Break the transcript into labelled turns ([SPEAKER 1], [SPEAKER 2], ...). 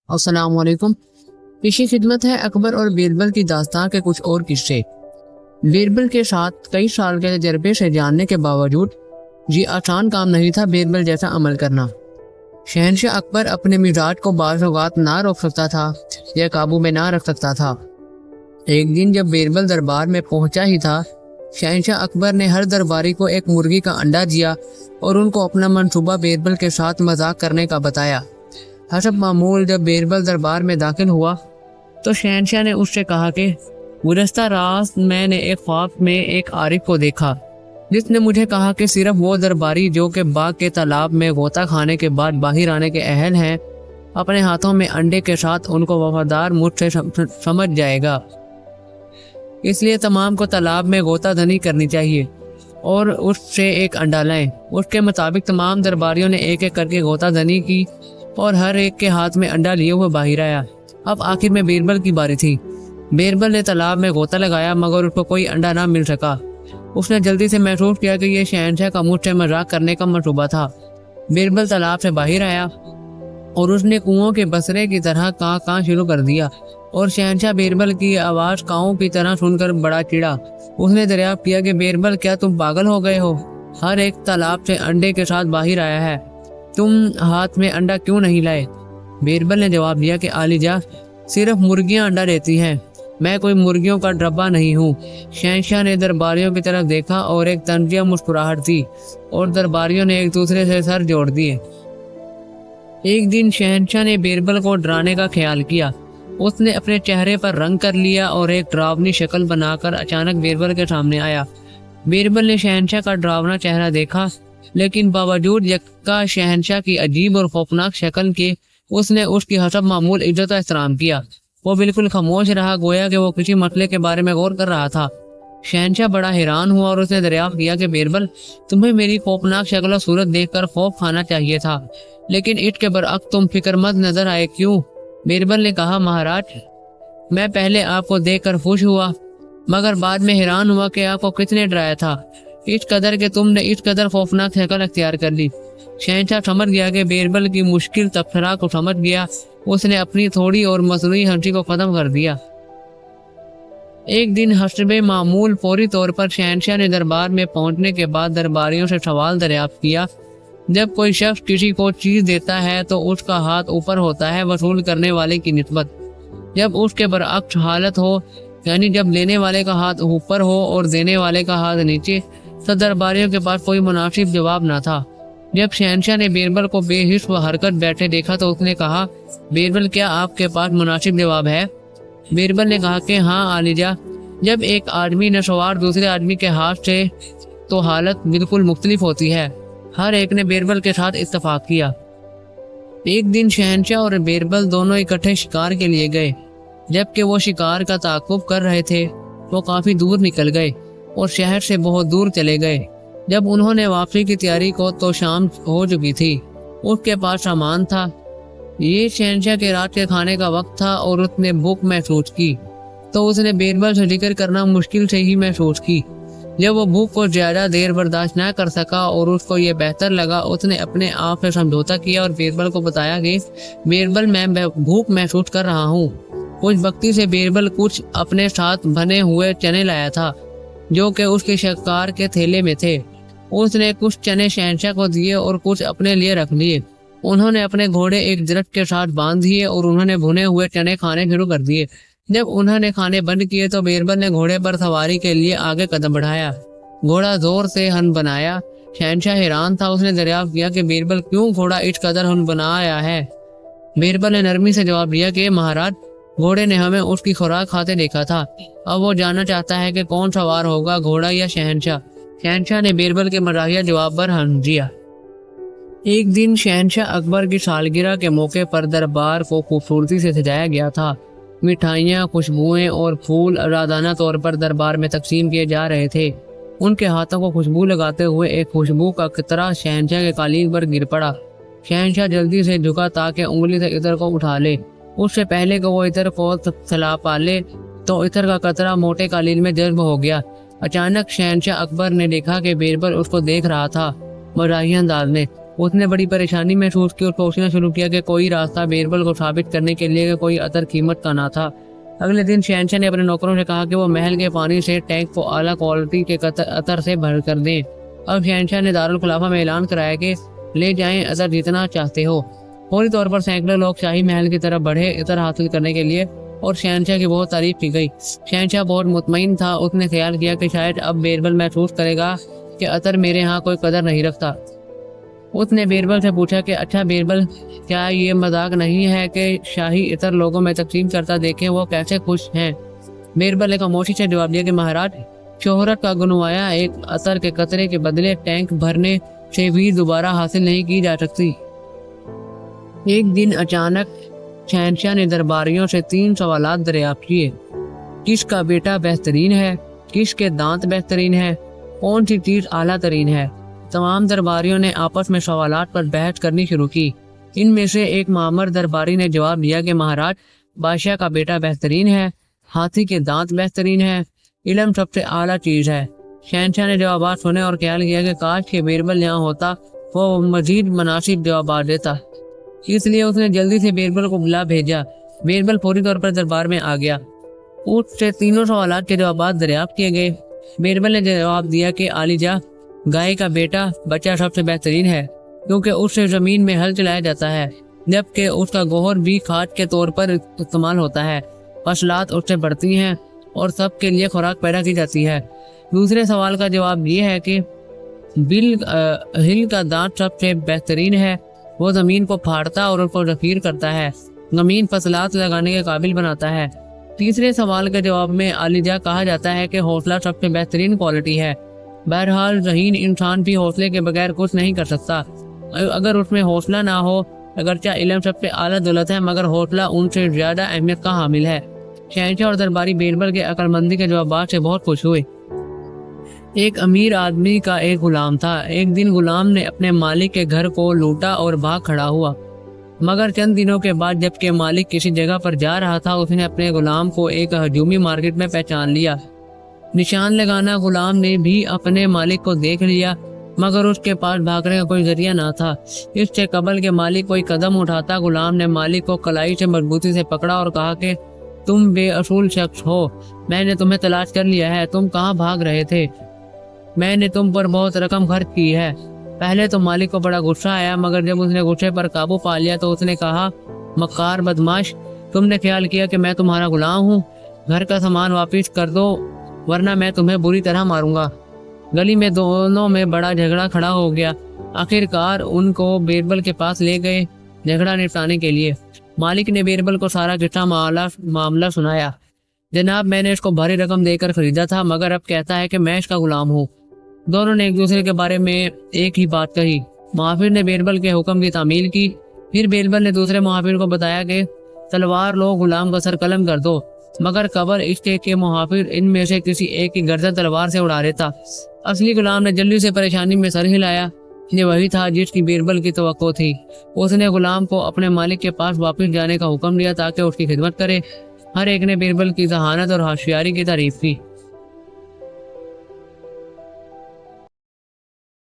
[SPEAKER 1] अस्सलाम वालेकुम। पेशी खिदमत है अकबर और बीरबल की दास्तान के कुछ और किस्से। बीरबल के साथ कई साल के तजर्बे से जानने के बावजूद ये आसान काम नहीं था बीरबल जैसा अमल करना। शहनशाह अकबर अपने मिजाज को बाज़ औक़ात ना रोक सकता था या काबू में ना रख सकता था। एक दिन जब बीरबल दरबार में पहुंचा ही था, शहनशाह अकबर ने हर दरबारी को एक मुर्गी का अंडा दिया और उनको अपना मंसूबा बीरबल के साथ मजाक करने का बताया। हसब मामूल जब बीरबल दरबार में दाखिल हुआ तो शहनशाह ने उससे कहा कि गुज़श्ता रात मैंने एक ख्वाब में एक आरिफ को देखा जिसने मुझे कहा कि सिर्फ वो दरबारी जो कि बाग के तालाब में गोता खाने के बाद बाहर आने के अहल हैं, अपने हाथों में अंडे के साथ उनको वफादार मुझसे समझ जाएगा। इसलिए तमाम को तालाब में गोता धनी करनी चाहिए और उससे एक अंडा लाएं। उसके मुताबिक तमाम दरबारियों ने एक एक करके गोता धनी की और हर एक के हाथ में अंडा लिए हुए बाहर आया। अब आखिर में बीरबल की बारी थी। बीरबल ने तालाब में गोता लगाया मगर उसको कोई अंडा ना मिल सका। उसने जल्दी से महसूस किया कि यह शहनशाह का मुझसे मजाक करने का मंसूबा था। बीरबल तालाब से बाहर आया और उसने कुओं के बसरे की तरह कां कां शुरू कर दिया और शहनशाह बीरबल की आवाज़ काओं की तरह सुनकर बड़ा चिढ़ा। उसने दरियाफ्त किया कि बीरबल, क्या तुम पागल हो गए हो? हर एक तालाब से अंडे के साथ बाहर आया है, तुम हाथ में अंडा क्यों नहीं लाए? बीरबल ने जवाब दिया कि आलिजा, सिर्फ मुर्गियां अंडा देती हैं, मैं कोई मुर्गियों का डब्बा नहीं हूँ। शहनशाह ने दरबारियों की तरफ देखा और एक तंजिया मुस्कुराहट दी और दरबारियों ने एक दूसरे से सर जोड़ दिए। एक दिन शहनशाह ने बीरबल को डराने का ख्याल किया। उसने अपने चेहरे पर रंग कर लिया और एक डरावनी शक्ल बनाकर अचानक बीरबल के सामने आया। बीरबल ने शहनशाह का डरावना चेहरा देखा, लेकिन बावजूद यक्का शहनशाह की अजीब और खौफनाक शक्ल के उसने उसकी हसब मामूल इज्जत और एहतराम किया। वो बिल्कुल खामोश रहा, गोया कि वो किसी मसले के बारे में गौर कर रहा था। शहनशाह बड़ा हैरान हुआ और उसने दरियाफ्त किया कि बीरबल, तुम्हें मेरी खौफनाक शक्ल और सूरत देखकर खौफ खाना चाहिए था, लेकिन इसके बरअक्स तुम फिक्रमंद नजर आए, क्यों? बीरबल ने कहा, महाराज, मैं पहले आपको देखकर खुश हुआ मगर बाद में हैरान हुआ कि आपको किसने डराया था, इस कदर के तुमने इस कदर खौफनाक शक्ल अख्तियार कर ली। शहनशाह समझ गया कि बीरबल की मुश्किल तबसरा को समझ गया। उसने अपनी थोड़ी और मसनूई हंसी को खत्म कर दिया। एक दिन हसबे मामूल फौरी तौर पर शहनशाह ने दरबार में पहुंचने के बाद दरबारियों से सवाल दरियाफ्त किया। जब कोई शख्स किसी को चीज देता है तो उसका हाथ ऊपर होता है वसूल करने वाले की निस्बत। जब उसके बरअक्स हालत हो, यानी जब लेने वाले का हाथ ऊपर हो और देने वाले का हाथ नीचे, तो दरबारियों के पास कोई मुनासिब जवाब न था। जब शहनशाह ने बीरबल को बेहिस व हरकत बैठे देखा तो उसने कहा, बीरबल, क्या आपके पास मुनासिब जवाब है? बीरबल ने कहा कि हाँ आलिजा, जब एक आदमी नशवार दूसरे आदमी के हाथ से तो हालत बिल्कुल मुख्तलिफ होती है। हर एक ने बीरबल के साथ इत्तफाक किया। एक दिन शहनशाह और बीरबल दोनों इकट्ठे शिकार के लिए गए। जबकि वो शिकार का ताक़ुब कर रहे थे वो काफी दूर निकल गए और शहर से बहुत दूर चले गए। जब उन्होंने वापसी की तैयारी को तो शाम हो चुकी थी। उसके पास सामान था। ये शहनशाह के रात के खाने का वक्त था और उसने भूख महसूस की तो उसने बीरबल से जिक्र करना मुश्किल से ही महसूस की। जब वो भूख को ज्यादा देर बर्दाश्त न कर सका और उसको ये बेहतर लगा, उसने अपने आप से समझौता किया और बीरबल को बताया कि बीरबल, मैं भूख महसूस कर रहा हूँ। कुछ वक्ती से बीरबल कुछ अपने साथ बने हुए चने लाया था जो कि उसके शिकार के थैले में थे। उसने कुछ चने शहनशाह को दिए और कुछ अपने लिए रख लिए। उन्होंने अपने घोड़े एक दरख्त के साथ बांध दिए और उन्होंने भुने हुए चने खाने शुरू कर दिए। जब उन्होंने खाने बंद किए तो बीरबल ने घोड़े पर सवारी के लिए आगे कदम बढ़ाया। घोड़ा जोर से हन बनाया। शहनशाह हैरान था। उसने दरियाफ्त किया कि बीरबल, क्यों घोड़ा इस कदर हन बनाया है? बीरबल ने नरमी से जवाब दिया कि महाराज, घोड़े ने हमें उसकी खुराक खाते देखा था। अब वो जानना चाहता है कि कौन सवार होगा, घोड़ा या शहनशाह। शहनशाह ने बीरबल के मजाहिया जवाब पर हंस दिया। एक दिन शहनशाह अकबर की सालगिरह के मौके पर दरबार को खूबसूरती से सजाया गया था। मिठाइयाँ, खुशबुएं और फूल आज़ादाना तौर पर दरबार में तकसीम किए जा रहे थे। उनके हाथों को खुशबू लगाते हुए एक खुशबू का कतरा शहनशाह के कालीन पर गिर पड़ा। शहनशाह जल्दी से झुका ताकि उंगली से इतर को उठा ले। उससे पहले कि वो इतर को सला पा ले तो इतर का कतरा मोटे कालीन में जज्ब हो गया। अचानक शहनशाह अकबर ने देखा कि बीरबल उसको देख रहा था। मजाहिया अंदाज में اس نے بڑی پریشانی محسوس کی اور سوچنا شروع کیا کہ کوئی راستہ بیربل کو ثابت کرنے کے لیے کہ کوئی عطر قیمت کا نہ تھا۔ اگلے دن شہنشاہ نے اپنے نوکروں سے کہا کہ وہ محل کے پانی سے ٹینک کو اعلیٰ کوالٹی کے عطر سے بھر کر دیں۔ اب شہنشاہ نے دارالخلافہ میں اعلان کرایا کہ لے جائیں عطر جتنا چاہتے ہو۔ فوری طور پر سینکڑوں لوگ شاہی محل کی طرف بڑھے عطر حاصل کرنے کے لیے اور شہنشاہ کی بہت تعریف کی گئی۔ شہنشاہ بہت مطمئن تھا، اس نے خیال کیا کہ شاید اب بیربل محسوس کرے گا کہ عطر میرے ہاں کوئی قدر نہیں رکھتا۔ اس نے بیربل سے پوچھا کہ اچھا بیربل، کیا یہ مذاق نہیں ہے کہ شاہی عطر لوگوں میں تقسیم کرتا دیکھیں وہ کیسے خوش ہیں؟ بیربل نے خاموشی سے جواب دیا کہ مہاراج، شہرت کا گنوایا ایک عطر کے قطرے کے بدلے ٹینک بھرنے سے بھی دوبارہ حاصل نہیں کی جا سکتی۔ ایک دن اچانک شہنشاہ نے درباریوں سے 3 سوالات دریافت کیے۔ کس کا بیٹا بہترین ہے؟ کس کے دانت بہترین ہے؟ کون سی چیز اعلیٰ ترین ہے؟ تمام درباریوں نے آپس میں سوالات پر بحث کرنی شروع کی۔ ان میں سے ایک معمر درباری نے جواب دیا کہ مہاراج، بادشاہ کا بیٹا بہترین ہے، ہاتھی کے دانت بہترین ہے، علم سب سے اعلیٰ چیز ہے۔ شہنشاہ نے جوابات سنے اور خیال کیا کہ کاش کہ بیربل یہاں ہوتا وہ مزید مناسب جوابات دیتا، اس لیے اس نے جلدی سے بیربل کو بلا بھیجا۔ بیربل فوری طور پر دربار میں آ گیا۔ اس سے تینوں سوالات کے جوابات دریافت کیے گئے۔ بیربل نے جواب دیا کہ عالیجا، گائے کا بیٹا بچہ سب سے بہترین ہے، کیونکہ اس سے زمین میں ہل چلایا جاتا ہے، جبکہ اس کا گوہر بھی کھاد کے طور پر استعمال ہوتا ہے۔ فصلات اس سے بڑھتی ہیں اور سب کے لیے خوراک پیدا کی جاتی ہے۔ دوسرے سوال کا جواب یہ ہے کہ ہل کا دانت سب سے بہترین ہے، وہ زمین کو پھاڑتا اور اس کو ذخیر کرتا ہے، زمین فصلات لگانے کے قابل بناتا ہے۔ تیسرے سوال کے جواب میں عالیجا کہا جاتا ہے کہ حوصلہ سب سے بہترین کوالٹی ہے۔ بہرحال ذہین انسان بھی حوصلے کے بغیر کچھ نہیں کر سکتا۔ اگر اس میں حوصلہ نہ ہو، اگرچہ علم سب سے اعلیٰ دولت ہے مگر حوصلہ ان سے زیادہ اہمیت کا حامل ہے۔ شہنشاہ اور درباری بیربل کے عقل مندی کے جوابات سے بہت خوش ہوئے۔ ایک امیر آدمی کا ایک غلام تھا۔ ایک دن غلام نے اپنے مالک کے گھر کو لوٹا اور بھاگ کھڑا ہوا، مگر چند دنوں کے بعد جب کہ مالک کسی جگہ پر جا رہا تھا، اس نے اپنے غلام کو ایک ہجومی مارکیٹ میں پہچان لیا۔ نشان لگانا غلام نے بھی اپنے مالک کو دیکھ لیا، مگر اس کے پاس بھاگنے کا کوئی ذریعہ نہ تھا۔ اس سے قبل کہ مالک کوئی قدم اٹھاتا، غلام نے مالک کو کلائی سے مضبوطی سے پکڑا اور کہا کہ تم بے اصول شخص ہو، میں نے تمہیں تلاش کر لیا ہے، تم کہاں بھاگ رہے تھے؟ میں نے تم پر بہت رقم خرچ کی ہے۔ پہلے تو مالک کو بڑا غصہ آیا، مگر جب اس نے غصے پر قابو پا لیا تو اس نے کہا، مکار بدماش، تم نے خیال کیا کہ میں تمہارا غلام ہوں؟ گھر کا سامان واپس کر دو ورنہ میں تمہیں بری طرح ماروں گا۔ گلی میں دونوں میں بڑا جھگڑا کھڑا ہو گیا۔ آخرکار ان کو بیربل کے پاس لے گئے جھگڑا نپٹانے کے لیے۔ مالک نے بیربل کو سارا قصہ معاملہ سنایا۔ جناب، میں نے اس کو بھاری رقم دے کر خریدا تھا، مگر اب کہتا ہے کہ میں اس کا غلام ہوں۔ دونوں نے ایک دوسرے کے بارے میں ایک ہی بات کہی۔ محافظ نے بیربل کے حکم کی تعمیل کی۔ پھر بیربل نے دوسرے محافظ کو بتایا کہ تلوار لو، غلام کا سر قلم کر دو، مگر قبل اس کے کہ محافظ ان میں سے کسی ایک کی گردن تلوار سے اڑا دیتا۔ اصلی غلام نے جلدی سے پریشانی میں سر ہلایا۔ یہ وہی تھا جس کی بیربل کی توقع تھی۔ اس نے غلام کو اپنے مالک کے پاس واپس جانے کا حکم دیا تاکہ اس کی خدمت کرے۔ ہر ایک نے بیربل کی ذہانت اور ہوشیاری کی تعریف کی۔